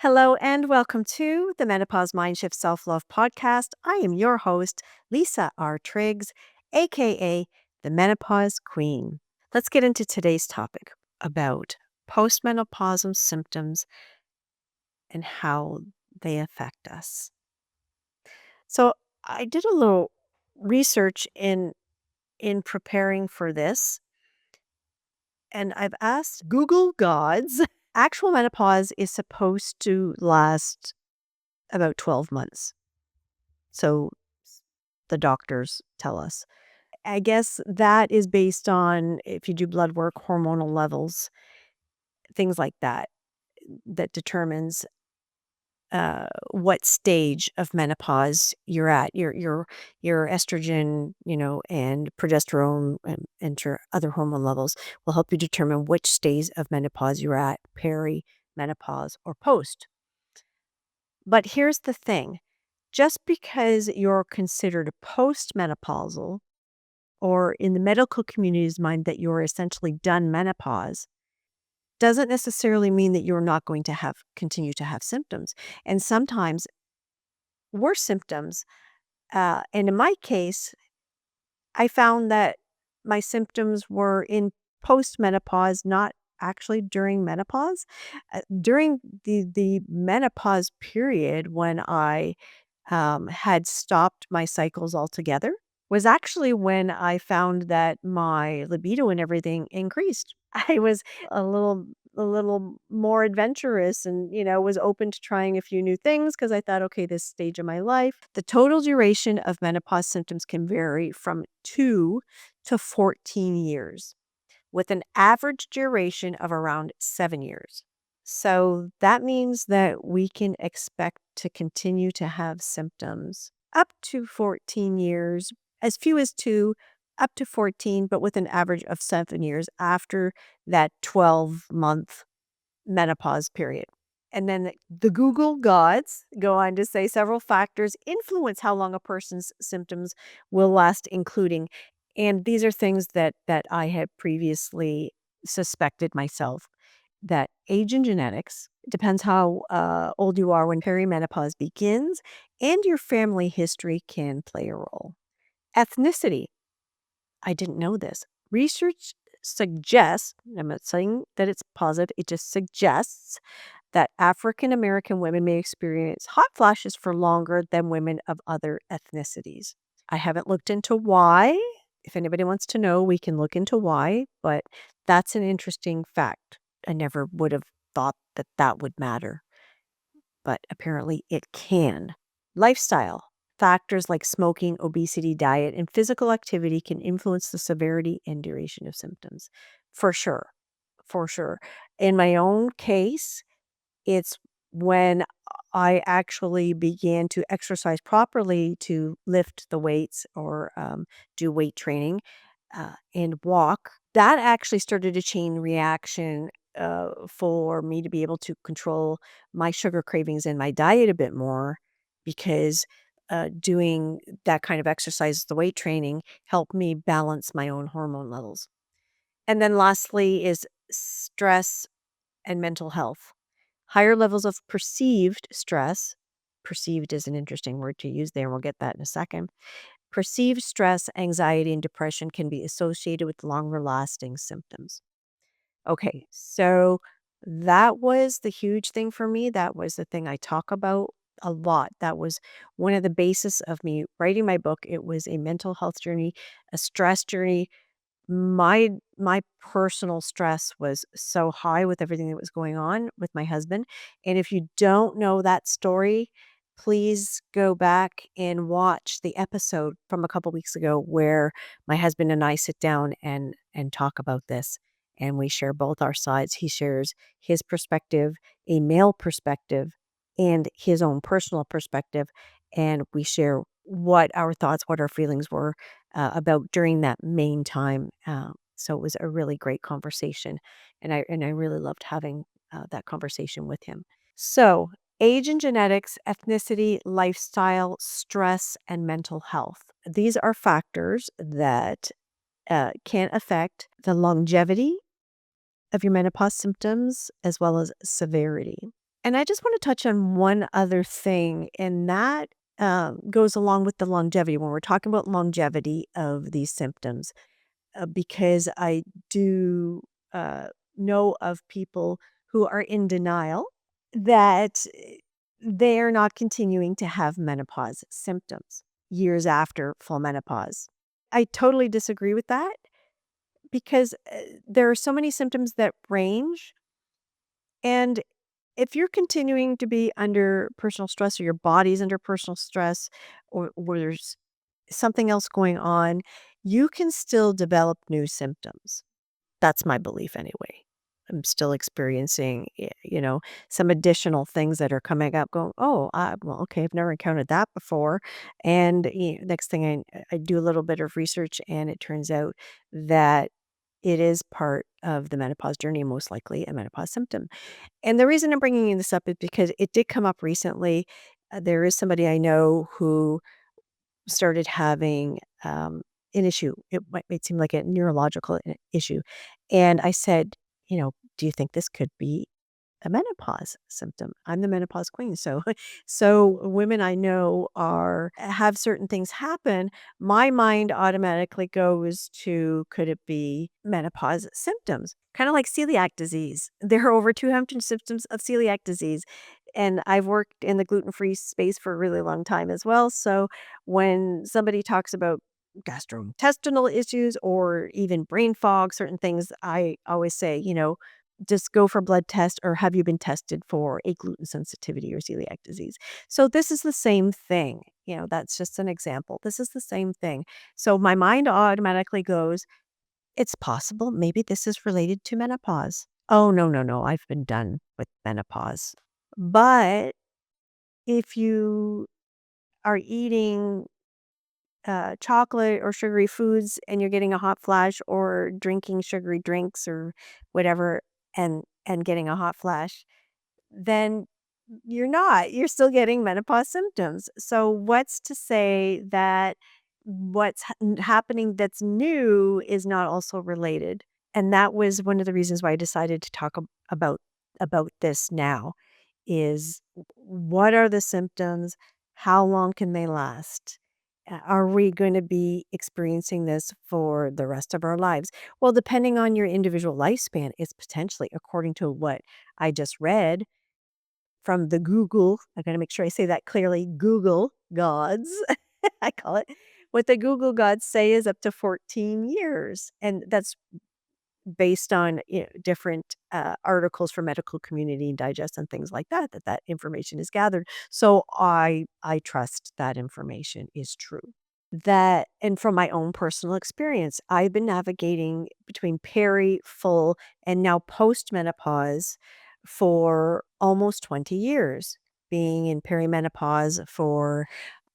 Hello and welcome to the Menopause Mindshift Self-Love podcast. I am your host, Lisa R. Triggs, aka the Menopause Queen. Let's get into today's topic about postmenopausal symptoms and how they affect us. So, I did a little research in preparing for this, and I've asked Google gods. Actual menopause is supposed to last about 12 months. So the doctors tell us. I guess that is based on if you do blood work, hormonal levels, things like that, that determines what stage of menopause you're at. Your estrogen, and progesterone and your other hormone levels will help you determine which stage of menopause you're at, menopause or post. But here's the thing. Just because you're considered postmenopausal, or in the medical community's mind that you're essentially done menopause, doesn't necessarily mean that you're not going to continue to have symptoms. And sometimes worse symptoms. And in my case, I found that my symptoms were in postmenopause, not actually during menopause. During the menopause period, when I had stopped my cycles altogether, was actually when I found that my libido and everything increased. I was a little a little more adventurous and, was open to trying a few new things because I thought, okay, this stage of my life. The total duration of menopause symptoms can vary from 2 to 14 years, with an average duration of around 7 years. So that means that we can expect to continue to have symptoms up to 14 years, as few as 2, up to 14, but with an average of 7 years after that 12-month menopause period. And then the Google gods go on to say several factors influence how long a person's symptoms will last, including, and these are things that I had previously suspected myself, that age and genetics depends how old you are when perimenopause begins, and your family history can play a role. Ethnicity, I didn't know this. Research suggests, I'm not saying that it's positive, it just suggests that African American women may experience hot flashes for longer than women of other ethnicities. I haven't looked into why. If anybody wants to know, we can look into why, but that's an interesting fact. I never would have thought that that would matter, but apparently it can. Lifestyle. Factors like smoking, obesity, diet, and physical activity can influence the severity and duration of symptoms. For sure. For sure. In my own case, it's when I actually began to exercise properly, to lift the weights or do weight training and walk. That actually started a chain reaction for me to be able to control my sugar cravings in my diet a bit more, because doing that kind of exercise, the weight training, helped me balance my own hormone levels. And then lastly is stress and mental health. Higher levels of perceived stress, perceived is an interesting word to use there, and we'll get that in a second. Perceived stress, anxiety, and depression can be associated with longer lasting symptoms. Okay, so that was the huge thing for me. That was the thing I talk about a lot. That was one of the basis of me writing my book. It was a mental health journey, a stress journey. My personal stress was so high with everything that was going on with my husband, and if you don't know that story, please go back and watch the episode from a couple weeks ago where my husband and I sit down and talk about this, and we share both our sides. He shares his perspective, a male perspective, and his own personal perspective, and we share what our thoughts, what our feelings were about during that main time. So it was a really great conversation, and I really loved having that conversation with him. So age and genetics, ethnicity, lifestyle, stress, and mental health. These are factors that can affect the longevity of your menopause symptoms as well as severity. And I just want to touch on one other thing, and that goes along with the longevity when we're talking about longevity of these symptoms, because I do uh, know of people who are in denial that they are not continuing to have menopause symptoms years after full menopause. I totally disagree with that because there are so many symptoms that range. And if you're continuing to be under personal stress or your body's under personal stress or there's something else going on, you can still develop new symptoms. That's my belief anyway. I'm still experiencing, some additional things that are coming up going, oh, well, okay, I've never encountered that before. And next thing I do a little bit of research and it turns out that it is part of the menopause journey, most likely a menopause symptom. And the reason I'm bringing this up is because it did come up recently. There is somebody I know who started having an issue. It might seem like a neurological issue. And I said, do you think this could be a menopause symptom? I'm the menopause queen. So so women I know are have certain things happen. My mind automatically goes to could it be menopause symptoms? Kind of like celiac disease. There are over 200 symptoms of celiac disease. And I've worked in the gluten-free space for a really long time as well. So when somebody talks about gastrointestinal issues or even brain fog, certain things, I always say, just go for a blood test or have you been tested for a gluten sensitivity or celiac disease? So this is the same thing. That's just an example. This is the same thing. So my mind automatically goes, it's possible maybe this is related to menopause. Oh, no, no, no. I've been done with menopause. But if you are eating chocolate or sugary foods and you're getting a hot flash or drinking sugary drinks or whatever and getting a hot flash, then you're not. You're still getting menopause symptoms. So what's to say that what's happening that's new is not also related? And that was one of the reasons why I decided to talk about this now is what are the symptoms? How long can they last? Are we going to be experiencing this for the rest of our lives? Well, depending on your individual lifespan, it's potentially, according to what I just read from the Google, I got to make sure I say that clearly, Google gods, I call it. What the Google gods say is up to 14 years. And that's based on different articles from medical community digest and things like that that information is gathered, so I trust that information is true. That and from my own personal experience, I've been navigating between peri, full, and now postmenopause for almost 20 years, being in perimenopause for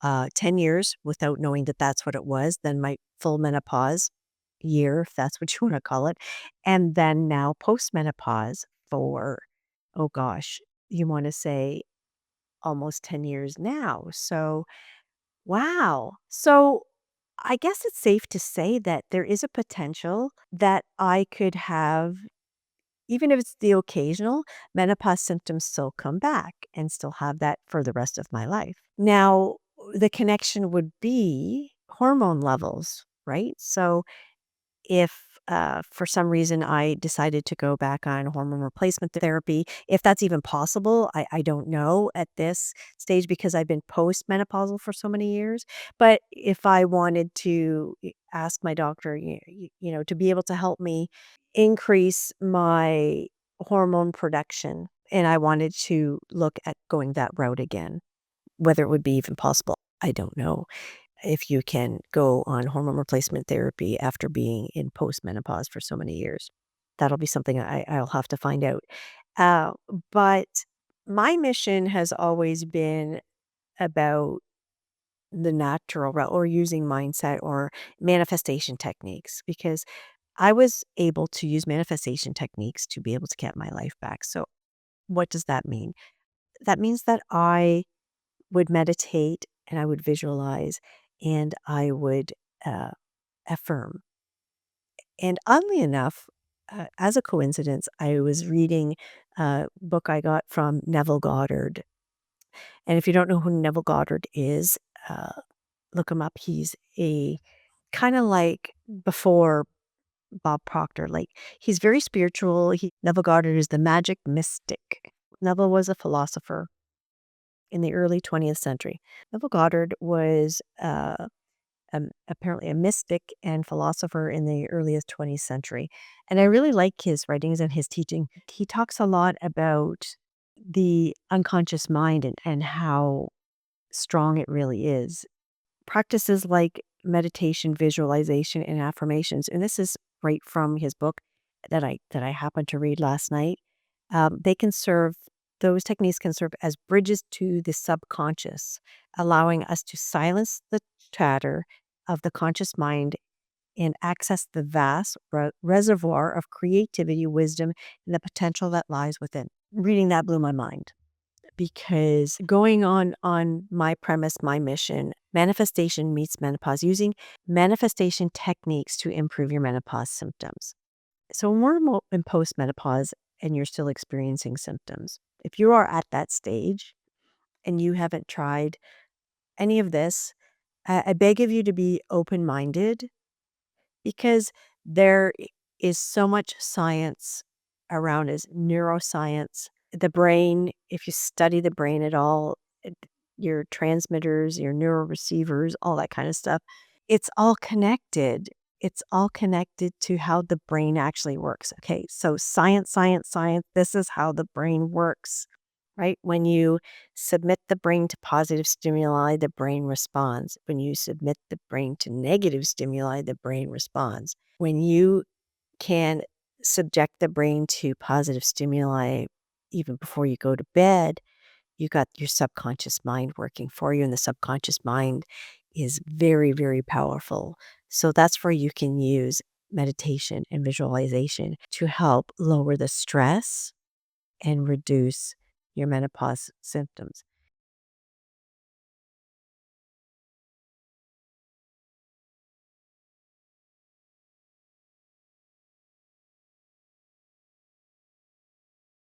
10 years without knowing that that's what it was, then my full menopause year, if that's what you want to call it, and then now postmenopause for, oh gosh, you want to say almost 10 years now. So, wow. So, I guess it's safe to say that there is a potential that I could have, even if it's the occasional menopause symptoms still come back and still have that for the rest of my life. Now, the connection would be hormone levels, right? So, if for some reason I decided to go back on hormone replacement therapy, if that's even possible, I don't know at this stage because I've been postmenopausal for so many years. But if I wanted to ask my doctor, to be able to help me increase my hormone production, and I wanted to look at going that route again, whether it would be even possible, I don't know if you can go on hormone replacement therapy after being in postmenopause for so many years. That'll be something I'll have to find out. Uh, but my mission has always been about the natural route or using mindset or manifestation techniques because I was able to use manifestation techniques to be able to get my life back. So, what does that mean? That means that I would meditate and I would visualize and I would uh, affirm. And oddly enough, as a coincidence, I was reading. book I got from Neville Goddard. And if you don't know who Neville Goddard is, uh, look him up. He's a kind of like before Bob Proctor. Like he's very spiritual. Neville Goddard is the magic mystic. Neville was a philosopher in the early 20th century. Neville Goddard was apparently a mystic and philosopher in the earliest 20th century. And I really like his writings and his teaching. He talks a lot about the unconscious mind and how strong it really is. Practices like meditation, visualization, and affirmations, and this is right from his book that I happened to read last night. They can serve Those techniques can serve as bridges to the subconscious, allowing us to silence the chatter of the conscious mind and access the vast reservoir of creativity, wisdom, and the potential that lies within. Reading that blew my mind because going on my premise, my mission, manifestation meets menopause, using manifestation techniques to improve your menopause symptoms. So when we're in postmenopause and you're still experiencing symptoms, if you are at that stage and you haven't tried any of this, I beg of you to be open-minded because there is so much science around us, neuroscience. The brain, if you study the brain at all, your transmitters, your neuroreceivers, all that kind of stuff, it's all connected. It's all connected to how the brain actually works. Okay, so science, science, science, this is how the brain works, right? When you submit the brain to positive stimuli, the brain responds. When you submit the brain to negative stimuli, the brain responds. When you can subject the brain to positive stimuli even before you go to bed, you got your subconscious mind working for you, and the subconscious mind is very, very powerful. So that's where you can use meditation and visualization to help lower the stress and reduce your menopause symptoms.